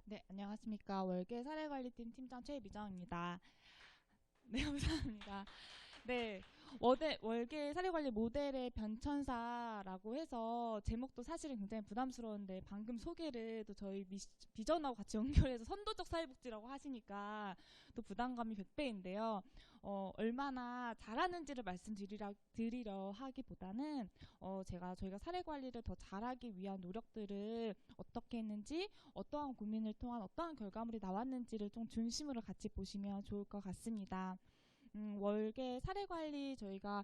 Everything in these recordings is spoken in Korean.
네, 안녕하십니까. 월계 사례관리팀 팀장 최미정입니다. 네, 감사합니다. 네, 월계 사례관리 모델의 변천사라고 해서 제목도 사실은 굉장히 부담스러운데 방금 소개를 또 저희 비전하고 같이 연결해서 선도적 사회복지라고 하시니까 또 부담감이 100배인데요. 얼마나 잘하는지를 드리려 하기보다는 저희가 사례관리를 더 잘하기 위한 노력들을 어떻게 했는지, 어떠한 고민을 통한 어떠한 결과물이 나왔는지를 좀 중심으로 같이 보시면 좋을 것 같습니다. 월계 사례관리 저희가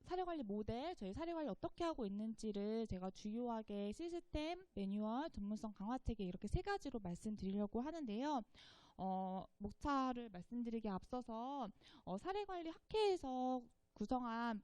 사례관리 모델, 저희 사례관리 어떻게 하고 있는지를 제가 주요하게 시스템, 매뉴얼, 전문성 강화체계 이렇게 세 가지로 말씀드리려고 하는데요. 목차를 말씀드리기 앞서서 사례관리 학회에서 구성한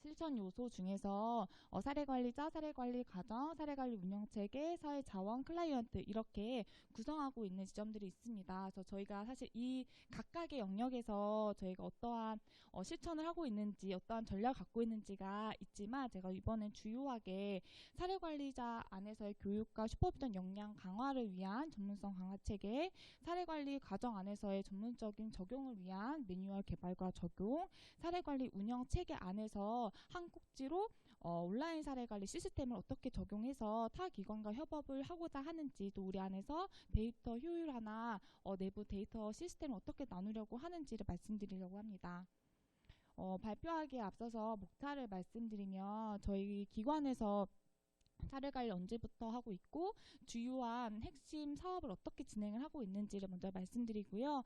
실천 요소 중에서 사례관리자, 사례관리 과정, 사례관리 운영체계, 사회자원, 클라이언트 이렇게 구성하고 있는 지점들이 있습니다. 그래서 저희가 사실 이 각각의 영역에서 저희가 어떠한 실천을 하고 있는지, 어떠한 전략을 갖고 있는지가 있지만 제가 이번엔 주요하게 사례관리자 안에서의 교육과 슈퍼비전 역량 강화를 위한 전문성 강화 체계, 사례관리 과정 안에서의 전문적인 적용을 위한 매뉴얼 개발과 적용, 사례관리 운영 체계 안에서 한 꼭지로 온라인 사례관리 시스템을 어떻게 적용해서 타 기관과 협업을 하고자 하는지, 또 우리 안에서 데이터 효율화나 내부 데이터 시스템을 어떻게 나누려고 하는지를 말씀드리려고 합니다. 발표하기에 앞서서 목차를 말씀드리면 저희 기관에서 사례관리 언제부터 하고 있고 주요한 핵심 사업을 어떻게 진행을 하고 있는지를 먼저 말씀드리고요.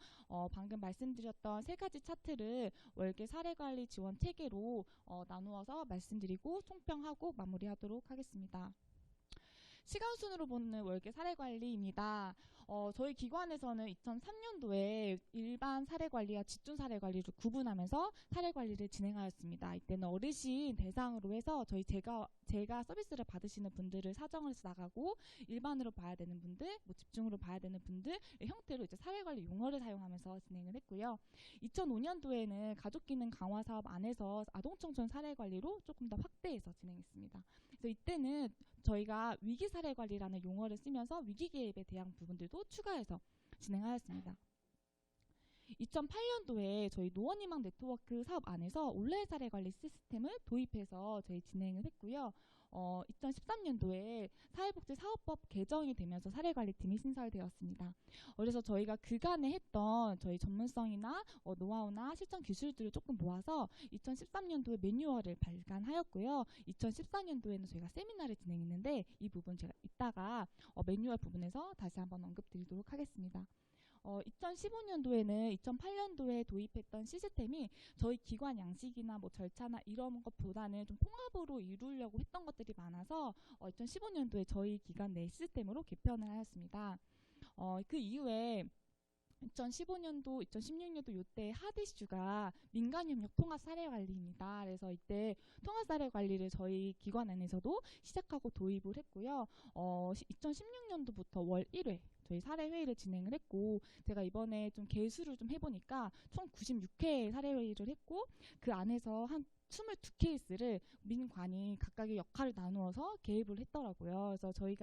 방금 말씀드렸던 세 가지 차트를 월계 사례관리 지원 체계로 나누어서 말씀드리고 총평하고 마무리하도록 하겠습니다. 시간 순으로 보는 월계 사례관리입니다. 저희 기관에서는 2003년도에 일반 사례관리와 집중 사례관리를 구분하면서 사례관리를 진행하였습니다. 이때는 어르신 대상으로 해서 제가 서비스를 받으시는 분들을 사정해서 나가고 일반으로 봐야 되는 분들, 집중으로 봐야 되는 분들 형태로 이제 사례관리 용어를 사용하면서 진행을 했고요. 2005년도에는 가족기능 강화 사업 안에서 아동청소년 사례관리로 조금 더 확대해서 진행했습니다. 그래서 이때는 저희가 위기사례관리라는 용어를 쓰면서 위기개입에 대한 부분들도 추가해서 진행하였습니다. 2008년도에 저희 노원희망 네트워크 사업 안에서 온라인 사례관리 시스템을 도입해서 저희 진행을 했고요. 2013년도에 사회복지사업법 개정이 되면서 사례관리팀이 신설되었습니다. 그래서 저희가 그간에 했던 저희 전문성이나 노하우나 실전 기술들을 조금 모아서 2013년도에 매뉴얼을 발간하였고요. 2014년도에는 저희가 세미나를 진행했는데 이 부분 제가 이따가 매뉴얼 부분에서 다시 한번 언급드리도록 하겠습니다. 2015년도에는 2008년도에 도입했던 시스템이 저희 기관 양식이나 절차나 이런 것보다는 좀 통합으로 이루려고 했던 것들이 많아서 2015년도에 저희 기관 내 시스템으로 개편을 하였습니다. 그 이후에 2015년도, 2016년도 이때 핫 이슈가 민간협력 통합 사례 관리입니다. 그래서 이때 통합 사례 관리를 저희 기관 안에서도 시작하고 도입을 했고요. 2016년도부터 월 1회 저희 사례 회의를 진행을 했고 제가 이번에 좀 개수를 좀 해보니까 총 96회 사례 회의를 했고 그 안에서 한 22케이스를 민관이 각각의 역할을 나누어서 개입을 했더라고요. 그래서 저희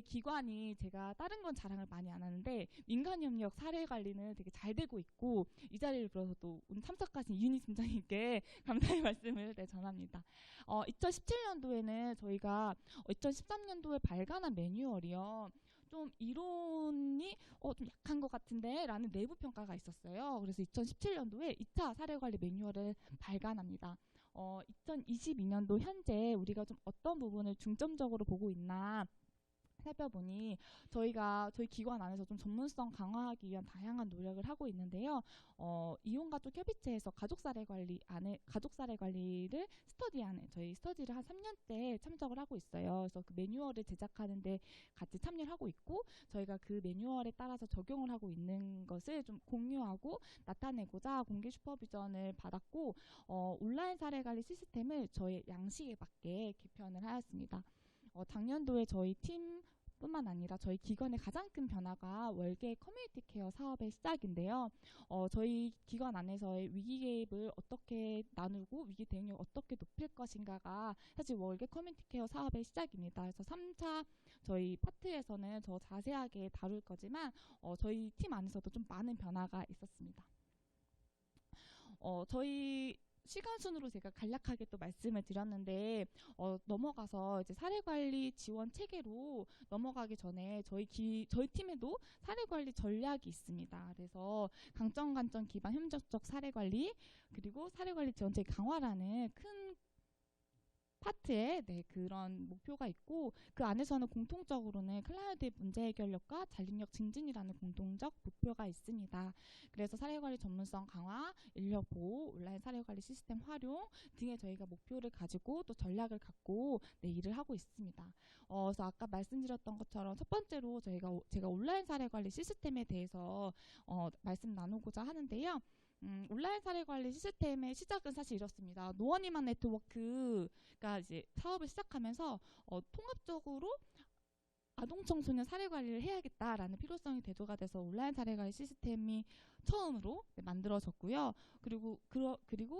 기관이 제가 다른 건 자랑을 많이 안 하는데 민간협력 사례 관리는 되게 잘 되고 있고 이 자리를 빌어서 또 오늘 참석하신 이윤희 팀장님께 감사의 말씀을 전합니다. 2017년도에는 저희가 2013년도에 발간한 매뉴얼이요. 좀 이론이 좀 약한 것 같은데 라는 내부 평가가 있었어요. 그래서 2017년도에 2차 사례관리 매뉴얼을 발간합니다. 2022년도 현재 우리가 좀 어떤 부분을 중점적으로 보고 있나 살펴보니 저희 기관 안에서 좀 전문성 강화하기 위한 다양한 노력을 하고 있는데요. 이용가족 협의체에서 가족 사례 관리를 저희 스터디를 한 3년째 참석을 하고 있어요. 그래서 그 매뉴얼을 제작하는데 같이 참여를 하고 있고 저희가 그 매뉴얼에 따라서 적용을 하고 있는 것을 좀 공유하고 나타내고자 공개 슈퍼비전을 받았고 온라인 사례 관리 시스템을 저희 양식에 맞게 개편을 하였습니다. 작년도에 저희 팀 뿐만 아니라 저희 기관의 가장 큰 변화가 월계 커뮤니티 케어 사업의 시작인데요. 저희 기관 안에서의 위기 개입을 어떻게 나누고 위기 대응력을 어떻게 높일 것인가가 사실 월계 커뮤니티 케어 사업의 시작입니다. 그래서 3차 저희 파트에서는 더 자세하게 다룰 거지만 저희 팀 안에서도 좀 많은 변화가 있었습니다. 저희 시간 순으로 제가 간략하게 또 말씀을 드렸는데 넘어가서 이제 사례관리 지원 체계로 넘어가기 전에 저희 팀에도 사례관리 전략이 있습니다. 그래서 강점 관점 기반 협력적 사례관리 그리고 사례관리 지원 체계 강화라는 큰 파트에 그런 목표가 있고 그 안에서는 공통적으로는 클라이언트의 문제 해결력과 잔립력 증진이라는 공통적 목표가 있습니다. 그래서 사례관리 전문성 강화, 인력 보호, 온라인 사례관리 시스템 활용 등의 저희가 목표를 가지고 또 전략을 갖고 일을 하고 있습니다. 그래서 아까 말씀드렸던 것처럼 첫 번째로 제가 온라인 사례관리 시스템에 대해서 말씀 나누고자 하는데요. 온라인 사례관리 시스템의 시작은 사실 이렇습니다. 노원이만 네트워크가 이제 사업을 시작하면서 통합적으로 아동 청소년 사례 관리를 해야겠다라는 필요성이 대두가 돼서 온라인 사례 관리 시스템이 처음으로 만들어졌고요. 그리고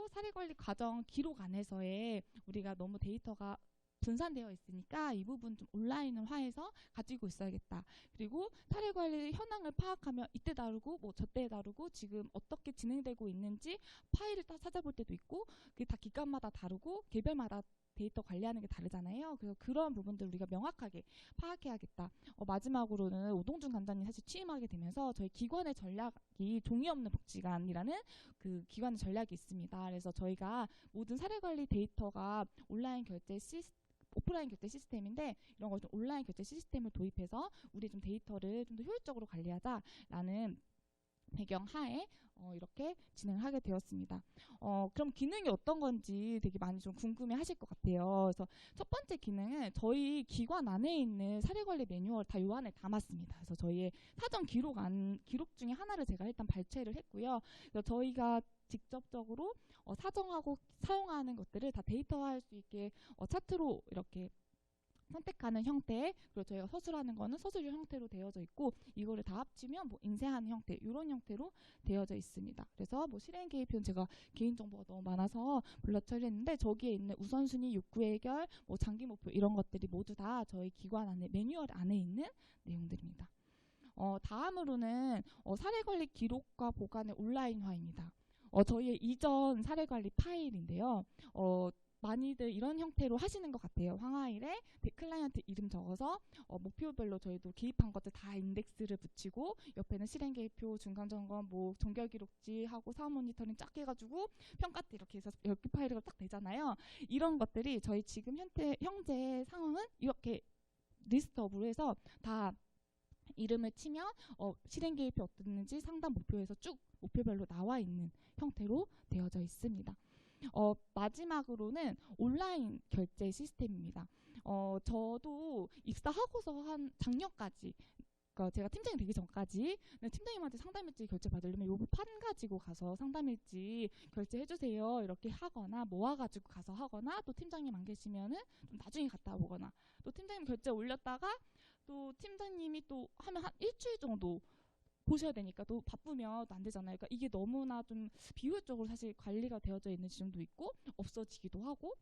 사례 관리 과정 기록 안에서의 우리가 너무 데이터가 분산되어 있으니까 이 부분 좀 온라인화해서 가지고 있어야겠다. 그리고 사례 관리 현황을 파악하면 이때 다루고 뭐 저때 다루고 지금 어떻게 진행되고 있는지 파일을 다 찾아볼 때도 있고 그게 다 기관마다 다르고 개별마다 데이터 관리하는 게 다르잖아요. 그래서 그런 부분들 우리가 명확하게 파악해야겠다. 마지막으로는 오동준 간장님 사실 취임하게 되면서 저희 기관의 전략이 종이 없는 복지관이라는 그 기관의 전략이 있습니다. 그래서 저희가 모든 사례 관리 데이터가 온라인 결제 오프라인 결제 시스템인데 이런 걸 좀 온라인 결제 시스템을 도입해서 우리 좀 데이터를 좀 더 효율적으로 관리하자라는 배경 하에 이렇게 진행을 하게 되었습니다. 그럼 기능이 어떤 건지 되게 많이 좀 궁금해 하실 것 같아요. 그래서 첫 번째 기능은 저희 기관 안에 있는 사례관리 매뉴얼 다 요 안에 담았습니다. 그래서 저희의 사전 기록 중에 하나를 제가 일단 발췌를 했고요. 그래서 저희가 직접적으로 사정하고 사용하는 것들을 다 데이터화할 수 있게 차트로 이렇게 선택하는 형태, 그리고 저희가 서술하는 거는 서술형 형태로 되어져 있고 이거를 다 합치면 뭐 인쇄하는 형태, 이런 형태로 되어져 있습니다. 그래서 뭐 실행 계획표는 제가 개인정보가 너무 많아서 블러 처리했는데 저기에 있는 우선순위, 욕구 해결, 뭐 장기 목표 이런 것들이 모두 다 저희 기관 안에 매뉴얼 안에 있는 내용들입니다. 다음으로는 사례관리 기록과 보관의 온라인화입니다. 저희의 이전 사례관리 파일인데요. 많이들 이런 형태로 하시는 것 같아요. 황하일에 클라이언트 이름 적어서 목표별로 저희도 기입한 것들 다 인덱스를 붙이고 옆에는 실행 계획표, 중간 점검, 뭐 종결 기록지 하고 사업 모니터링 쫙 해가지고 평가 때 이렇게 해서 10개 파일을 딱 내잖아요. 이런 것들이 저희 지금 현재 상황은 이렇게 리스트업으로 해서 다 이름을 치면 실행 계획표 어땠는지 상담 목표에서 쭉 목표별로 나와 있는 형태로 되어져 있습니다. 마지막으로는 온라인 결제 시스템입니다. 저도 입사하고서 한 작년까지 그러니까 제가 팀장이 되기 전까지 팀장님한테 상담일지 결제 받으려면 요거 판 가지고 가서 상담일지 결제해주세요 이렇게 하거나 모아가지고 가서 하거나 또 팀장님 안 계시면은 좀 나중에 갔다 오거나 또 팀장님 결제 올렸다가 또 팀장님이 또 하면 한 일주일 정도 보셔야 되니까 또 바쁘면 또 안 되잖아요. 그러니까 이게 너무나 좀 비효율적으로 사실 관리가 되어져 있는 지점도 있고 없어지기도 하고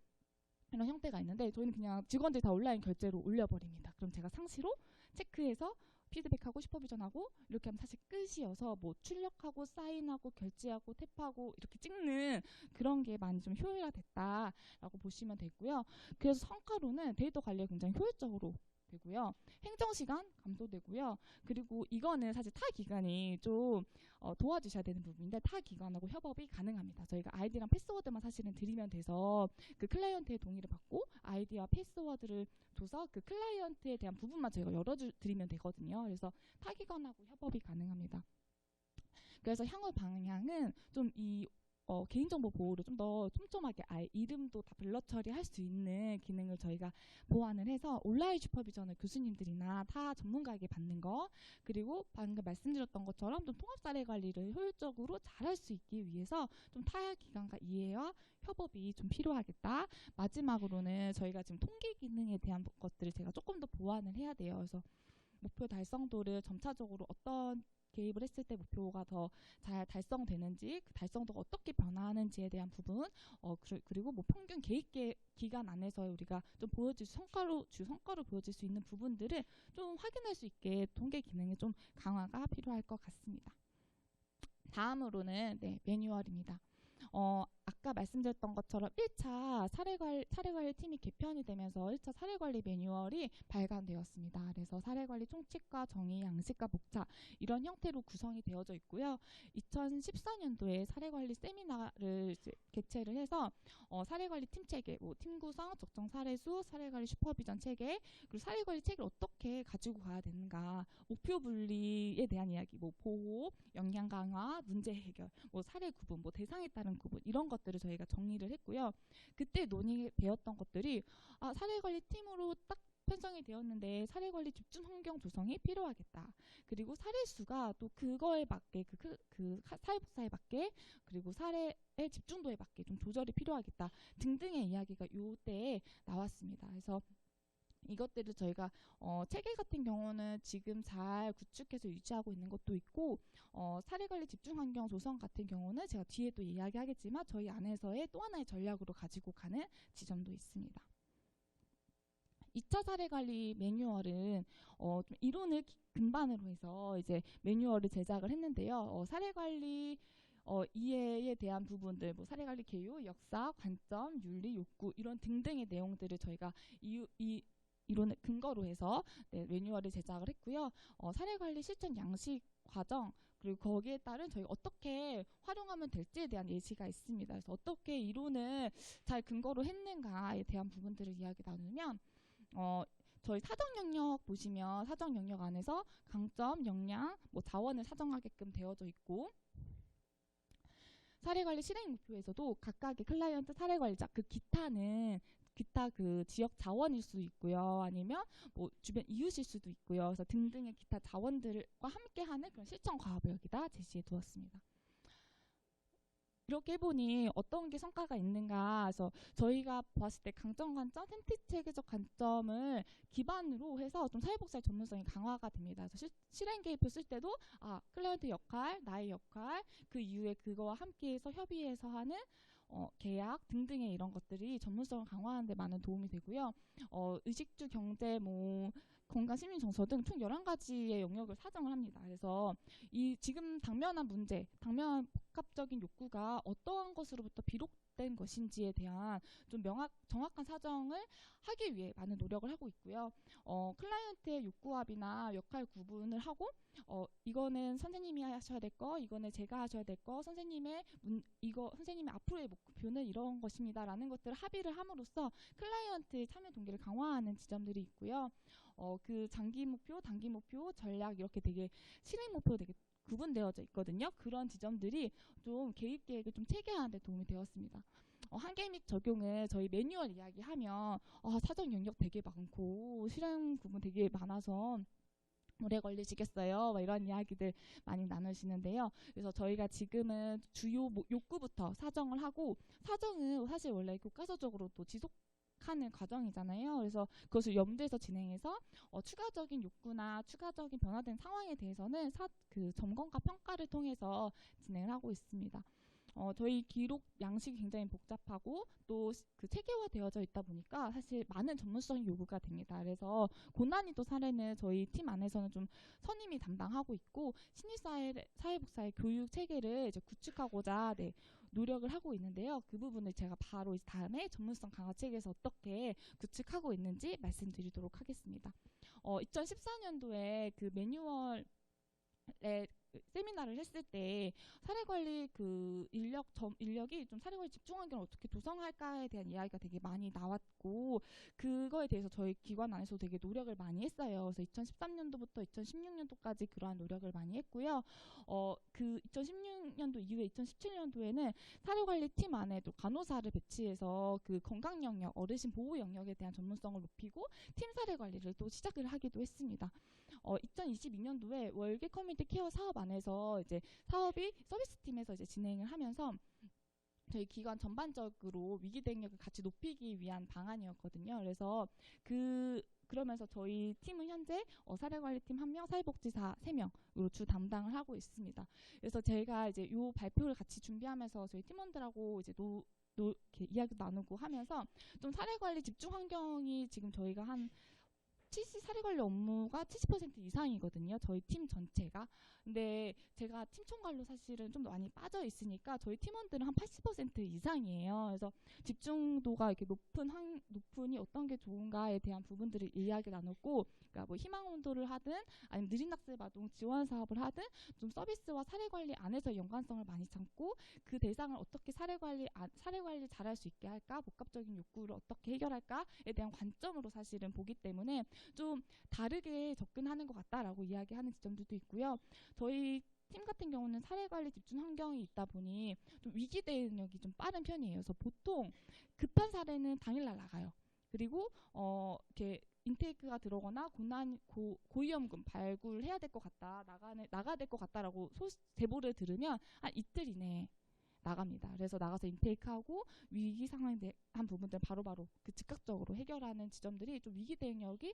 이런 형태가 있는데 저희는 그냥 직원들 다 온라인 결제로 올려버립니다. 그럼 제가 상시로 체크해서 피드백하고 슈퍼비전하고 이렇게 하면 사실 끝이어서 뭐 출력하고 사인하고 결제하고 탭하고 이렇게 찍는 그런 게 많이 좀 효율화됐다라고 보시면 되고요. 그래서 성과로는 데이터 관리가 굉장히 효율적으로 되고요. 행정시간 감소되고요. 그리고 이거는 사실 타 기관이 좀 도와주셔야 되는 부분인데 타 기관하고 협업이 가능합니다. 저희가 아이디랑 패스워드만 사실은 드리면 돼서 그 클라이언트의 동의를 받고 아이디와 패스워드를 줘서 그 클라이언트에 대한 부분만 저희가 열어드리면 되거든요. 그래서 타 기관하고 협업이 가능합니다. 그래서 향후 방향은 좀 이 개인정보 보호를 좀 더 촘촘하게 아예 이름도 다 블러 처리할 수 있는 기능을 저희가 보완을 해서 온라인 슈퍼비전을 교수님들이나 타 전문가에게 받는 거 그리고 방금 말씀드렸던 것처럼 좀 통합 사례 관리를 효율적으로 잘할 수 있기 위해서 좀 타 기관과 이해와 협업이 좀 필요하겠다. 마지막으로는 저희가 지금 통계 기능에 대한 것들을 제가 조금 더 보완을 해야 돼요. 그래서 목표 달성도를 점차적으로 어떤 개입을 했을 때 목표가 더 잘 달성되는지, 그 달성도가 어떻게 변화하는지에 대한 부분, 그리고 뭐 평균 개입 기간 안에서 우리가 좀 보여줄 성과로 보여질 수 있는 부분들을 좀 확인할 수 있게 통계 기능의 좀 강화가 필요할 것 같습니다. 다음으로는 매뉴얼입니다. 아까 말씀드렸던 것처럼 1차 사례관리 팀이 개편이 되면서 1차 사례관리 매뉴얼이 발간되었습니다. 그래서 사례관리 총칙과 정의, 양식과 목차 이런 형태로 구성이 되어져 있고요. 2014년도에 사례관리 세미나를 개최를 해서 사례관리 팀 체계, 팀 구성, 적정 사례수, 사례관리 슈퍼비전 체계, 그리고 사례관리 체계를 어떻게 가지고 가야 되는가, 목표 분리에 대한 이야기, 보호, 역량 강화, 문제 해결, 사례 구분, 대상에 따른 구분 이런 것들을 저희가 정리를 했고요. 그때 논의되었던 것들이 사례관리 팀으로 딱 편성이 되었는데 사례관리 집중 환경 조성이 필요하겠다. 그리고 사례수가 또 그거에 맞게 사회복사에 맞게 그리고 사례의 집중도에 맞게 좀 조절이 필요하겠다 등등의 이야기가 이때에 나왔습니다. 그래서 이것들을 저희가 체계 같은 경우는 지금 잘 구축해서 유지하고 있는 것도 있고 사례관리 집중환경 조성 같은 경우는 제가 뒤에 또 이야기하겠지만 저희 안에서의 또 하나의 전략으로 가지고 가는 지점도 있습니다. 2차 사례관리 매뉴얼은 좀 이론을 근반으로 해서 이제 매뉴얼을 제작을 했는데요. 사례관리 이해에 대한 부분들, 사례관리 개요, 역사, 관점, 윤리, 욕구 이런 등등의 내용들을 저희가 이론을 근거로 해서 매뉴얼을 제작을 했고요. 사례관리 실천 양식 과정 그리고 거기에 따른 저희 어떻게 활용하면 될지에 대한 예시가 있습니다. 그래서 어떻게 이론을 잘 근거로 했는가에 대한 부분들을 이야기 나누면 저희 사정 영역 보시면 사정 영역 안에서 강점, 역량, 자원을 사정하게끔 되어져 있고 사례관리 실행 목표에서도 각각의 클라이언트 사례관리자 기타 그 지역 자원일 수 있고요. 아니면 주변 이웃일 수도 있고요. 그래서 등등의 기타 자원들과 함께하는 그런 실천 과업을 여기다 제시해 두었습니다. 이렇게 해보니 어떤 게 성과가 있는가. 그래서 저희가 봤을 때 강점 관점, 선택 체계적 관점을 기반으로 해서 좀 사회복사의 전문성이 강화가 됩니다. 그래서 실행 개입을 쓸 때도 클라이언트 역할, 나의 역할, 그 이후에 그거와 함께해서 협의해서 하는 계약 등등의 이런 것들이 전문성을 강화하는 데 많은 도움이 되고요. 의식주 경제, 건강 시민 정서 등 총 11가지의 영역을 사정을 합니다. 그래서 이 지금 당면한 복합적인 욕구가 어떠한 것으로부터 비롯된 것인지에 대한 좀 정확한 사정을 하기 위해 많은 노력을 하고 있고요. 클라이언트의 욕구합이나 역할 구분을 하고 이거는 선생님이 하셔야 될 거, 이거는 제가 하셔야 될 거, 선생님의 앞으로의 목표는 이런 것입니다라는 것들을 합의를 함으로써 클라이언트의 참여 동기를 강화하는 지점들이 있고요. 그 장기 목표, 단기 목표, 전략 이렇게 되게 실행 목표 되게 구분되어져 있거든요. 그런 지점들이 좀 개입 계획을 좀 체계화하는 데 도움이 되었습니다. 한계 및 적용을 저희 매뉴얼 이야기하면 사정 영역 되게 많고 실행 부분 되게 많아서 오래 걸리시겠어요? 이런 이야기들 많이 나누시는데요. 그래서 저희가 지금은 주요 욕구부터 사정을 하고 사정은 사실 원래 교과서적으로 또 지속하는 과정이잖아요. 그래서 그것을 염두에서 진행해서 추가적인 욕구나 추가적인 변화된 상황에 대해서는 그 점검과 평가를 통해서 진행을 하고 있습니다. 저희 기록 양식이 굉장히 복잡하고 또 그 체계화되어져 있다 보니까 사실 많은 전문성이 요구가 됩니다. 그래서 고난이도 사례는 저희 팀 안에서는 좀 선임이 담당하고 있고 사회복사의 교육 체계를 이제 구축하고자 노력을 하고 있는데요. 그 부분을 제가 바로 다음에 전문성 강화 체계에서 어떻게 구축하고 있는지 말씀드리도록 하겠습니다. 2014년도에 그 매뉴얼에 세미나를 했을 때 사례관리 그 인력이 좀 사례관리 집중환경을 어떻게 조성할까에 대한 이야기가 되게 많이 나왔고 그거에 대해서 저희 기관 안에서 되게 노력을 많이 했어요. 그래서 2013년도부터 2016년도까지 그러한 노력을 많이 했고요. 그 2016년도 이후에 2017년도에는 사례관리 팀 안에도 간호사를 배치해서 그 건강 영역, 어르신 보호 영역에 대한 전문성을 높이고 팀 사례관리를 또 시작을 하기도 했습니다. 2022년도에 월계 커뮤니티 케어 사업 안에서 이제 사업이 서비스팀에서 이제 진행을 하면서 저희 기관 전반적으로 위기 대응력을 같이 높이기 위한 방안이었거든요. 그래서 그 그러면서 저희 팀은 현재 사례관리팀 1명, 사회복지사 3명으로 주 담당을 하고 있습니다. 그래서 제가 이제 요 발표를 같이 준비하면서 저희 팀원들하고 이제 이렇게 이야기 나누고 하면서 좀 사례관리 집중 환경이 지금 저희가 한 70 사례관리 업무가 70% 이상이거든요. 저희 팀 전체가. 근데 제가 팀 총괄로 사실은 좀 많이 빠져 있으니까 저희 팀원들은 한 80% 이상이에요. 그래서 집중도가 이렇게 높으니 어떤 게 좋은가에 대한 부분들을 이야기 나눴고, 그러니까 뭐 희망 온도를 하든 아니면 느린 학습 아동 지원 사업을 하든 좀 서비스와 사례 관리 안에서 연관성을 많이 찾고 그 대상을 어떻게 사례 관리 잘할 수 있게 할까, 복합적인 욕구를 어떻게 해결할까에 대한 관점으로 사실은 보기 때문에 좀 다르게 접근하는 것 같다라고 이야기하는 지점들도 있고요. 저희 팀 같은 경우는 사례관리 집중 환경이 있다 보니 좀 위기 대응력이 좀 빠른 편이에요. 그래서 보통 급한 사례는 당일날 나가요. 그리고 이렇게 인테이크가 들어오거나 고위험군 발굴해야 될 것 같다, 나가야 될 것 같다라고 제보를 들으면 한 이틀 이내에 나갑니다. 그래서 나가서 인테이크하고 위기 상황에 대한 부분들 바로바로 그 즉각적으로 해결하는 지점들이 좀 위기 대응력이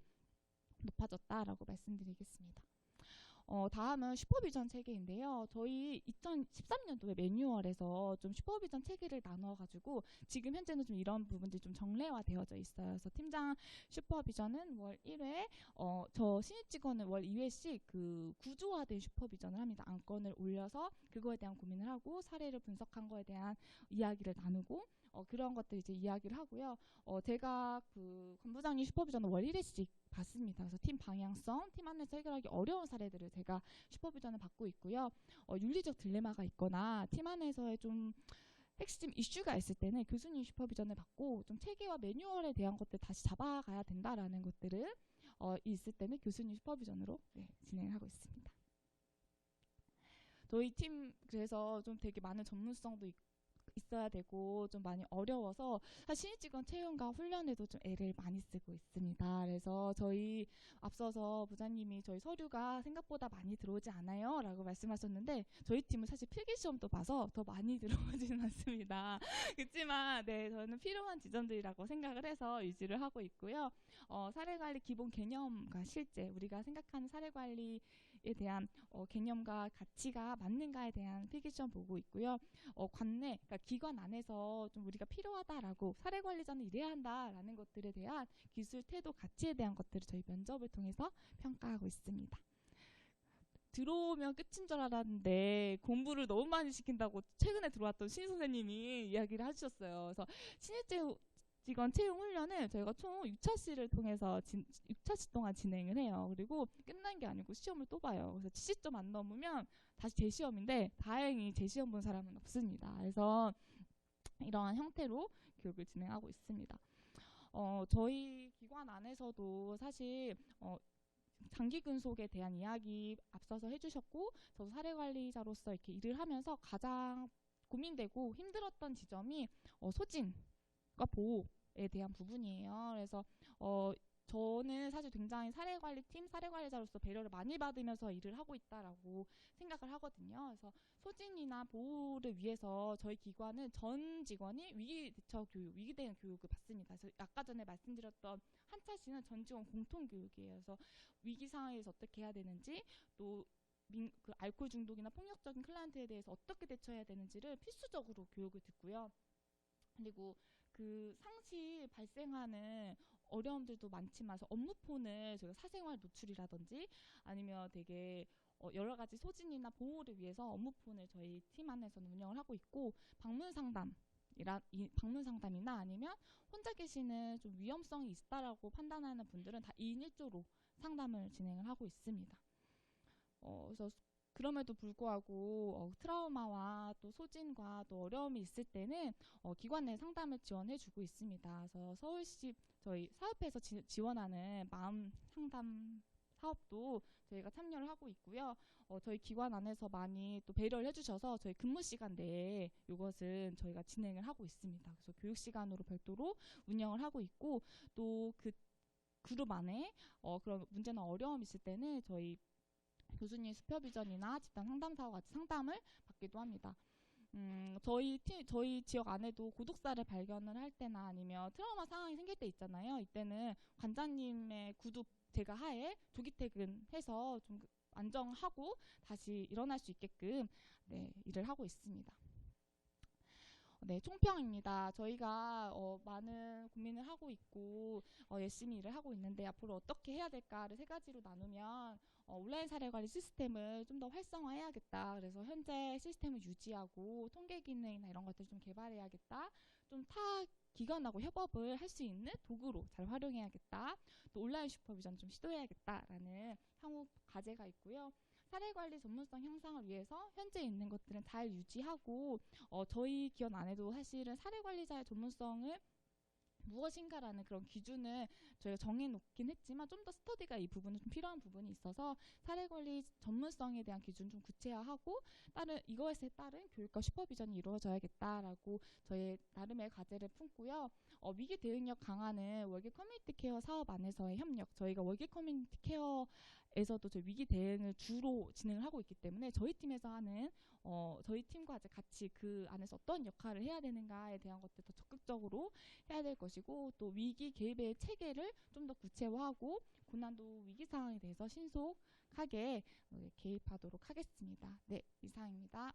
높아졌다라고 말씀드리겠습니다. 다음은 슈퍼비전 체계인데요. 저희 2013년도에 매뉴얼에서 좀 슈퍼비전 체계를 나눠가지고 지금 현재는 좀 이런 부분들이 좀 정례화되어져 있어요. 그래서 팀장 슈퍼비전은 월 1회, 저 신입 직원은 월 2회씩 그 구조화된 슈퍼비전을 합니다. 안건을 올려서 그거에 대한 고민을 하고 사례를 분석한 거에 대한 이야기를 나누고 그런 것들 이제 이야기를 하고요. 제가 그 본부장님 슈퍼비전을 월 1회씩 받습니다. 그래서 팀 방향성, 팀 안에서 해결하기 어려운 사례들을 제가 슈퍼비전을 받고 있고요. 윤리적 딜레마가 있거나 팀 안에서의 좀 핵심 이슈가 있을 때는 교수님 슈퍼비전을 받고 좀 체계와 매뉴얼에 대한 것들 다시 잡아가야 된다라는 것들을 있을 때는 교수님 슈퍼비전으로 진행하고 있습니다. 저희 팀 그래서 좀 되게 많은 전문성도 있어야 되고 좀 많이 어려워서 사실 신입 직원 채용과 훈련에도 좀 애를 많이 쓰고 있습니다. 그래서 저희 앞서서 부장님이 저희 서류가 생각보다 많이 들어오지 않아요 라고 말씀하셨는데 저희 팀은 사실 필기시험도 봐서 더 많이 들어오지는 않습니다. 그렇지만 네, 저는 필요한 지점들이라고 생각을 해서 유지를 하고 있고요. 사례관리 기본 개념과 실제 우리가 생각하는 사례관리에 대한 개념과 가치가 맞는가에 대한 필기시험 보고 있고요. 관내, 그러니까 기관 안에서 좀 우리가 필요하다라고 사례관리자는 이래야 한다라는 것들에 대한 기술, 태도, 가치에 대한 것들을 저희 면접을 통해서 평가하고 있습니다. 들어오면 끝인 줄 알았는데 공부를 너무 많이 시킨다고 최근에 들어왔던 신입 선생님이 이야기를 해주셨어요. 그래서 신입 직원 채용 훈련을 저희가 총 6차시를 통해서 6차시 동안 진행을 해요. 그리고 끝난 게 아니고 시험을 또 봐요. 그래서 70점 안 넘으면 다시 재시험인데 다행히 재시험 본 사람은 없습니다. 그래서 이러한 형태로 교육을 진행하고 있습니다. 저희 기관 안에서도 사실 장기 근속에 대한 이야기 앞서서 해주셨고 저도 사례관리자로서 이렇게 일을 하면서 가장 고민되고 힘들었던 지점이 소진과 보호에 대한 부분이에요. 그래서 저는 사실 굉장히 사례관리팀, 사례관리자로서 배려를 많이 받으면서 일을 하고 있다라고 생각을 하거든요. 그래서 소진이나 보호를 위해서 저희 기관은 전 직원이 위기대처 교육, 위기대응 교육을 받습니다. 그래서 아까 전에 말씀드렸던 한차시는 전 직원 공통교육이에요. 그래서 위기 상황에서 어떻게 해야 되는지, 또 그 알코올 중독이나 폭력적인 클라이언트에 대해서 어떻게 대처해야 되는지를 필수적으로 교육을 듣고요. 그리고 그 상시 발생하는 어려움들도 많지만 업무폰을 저희가 사생활 노출이라든지 아니면 되게 여러 가지 소진이나 보호를 위해서 업무폰을 저희 팀 안에서는 운영을 하고 있고 방문 상담이나 아니면 혼자 계시는 좀 위험성이 있다라고 판단하는 분들은 다 2인 1조로 상담을 진행을 하고 있습니다. 그래서 그럼에도 불구하고 트라우마와 또 소진과 또 어려움이 있을 때는 기관 내 상담을 지원해주고 있습니다. 그래서 서울시 저희 사업회에서 지원하는 마음 상담 사업도 저희가 참여를 하고 있고요. 저희 기관 안에서 많이 또 배려를 해주셔서 저희 근무 시간 내에 이것은 저희가 진행을 하고 있습니다. 그래서 교육 시간으로 별도로 운영을 하고 있고 또 그 그룹 안에 그런 문제나 어려움이 있을 때는 저희 교수님 슈퍼비전이나 집단 상담사와 같이 상담을 받기도 합니다. 저희 지역 안에도 고독사를 발견을 할 때나 아니면 트라우마 상황이 생길 때 있잖아요. 이때는 관장님의 구두 제가 하에 조기 퇴근해서 좀 안정하고 다시 일어날 수 있게끔 네, 일을 하고 있습니다. 네, 총평입니다. 저희가 많은 고민을 하고 있고 열심히 일을 하고 있는데 앞으로 어떻게 해야 될까를 세 가지로 나누면 온라인 사례관리 시스템을 좀 더 활성화해야겠다. 그래서 현재 시스템을 유지하고 통계 기능이나 이런 것들 좀 개발해야겠다. 좀 타 기관하고 협업을 할 수 있는 도구로 잘 활용해야겠다. 또 온라인 슈퍼비전 좀 시도해야겠다라는 향후 과제가 있고요. 사례관리 전문성 향상을 위해서 현재 있는 것들은 잘 유지하고 저희 기업 안에도 사실은 사례관리자의 전문성을 무엇인가라는 그런 기준을 저희가 정해놓긴 했지만 좀 더 스터디가 이 부분은 좀 필요한 부분이 있어서 사례관리 전문성에 대한 기준 좀 구체화하고 이것에 따른 교육과 슈퍼비전이 이루어져야겠다라고 저희 나름의 과제를 품고요. 위기 대응력 강화는 월계 커뮤니티 케어 사업 안에서의 협력, 저희가 월계 커뮤니티 케어에서도 저희 위기 대응을 주로 진행을 하고 있기 때문에 저희 팀에서 하는 저희 팀과 이제 같이 그 안에서 어떤 역할을 해야 되는가에 대한 것들 더 적극적으로 해야 될 것이고 또 위기 개입의 체계를 좀 더 구체화하고 고난도 위기 상황에 대해서 신속하게 개입하도록 하겠습니다. 네, 이상입니다.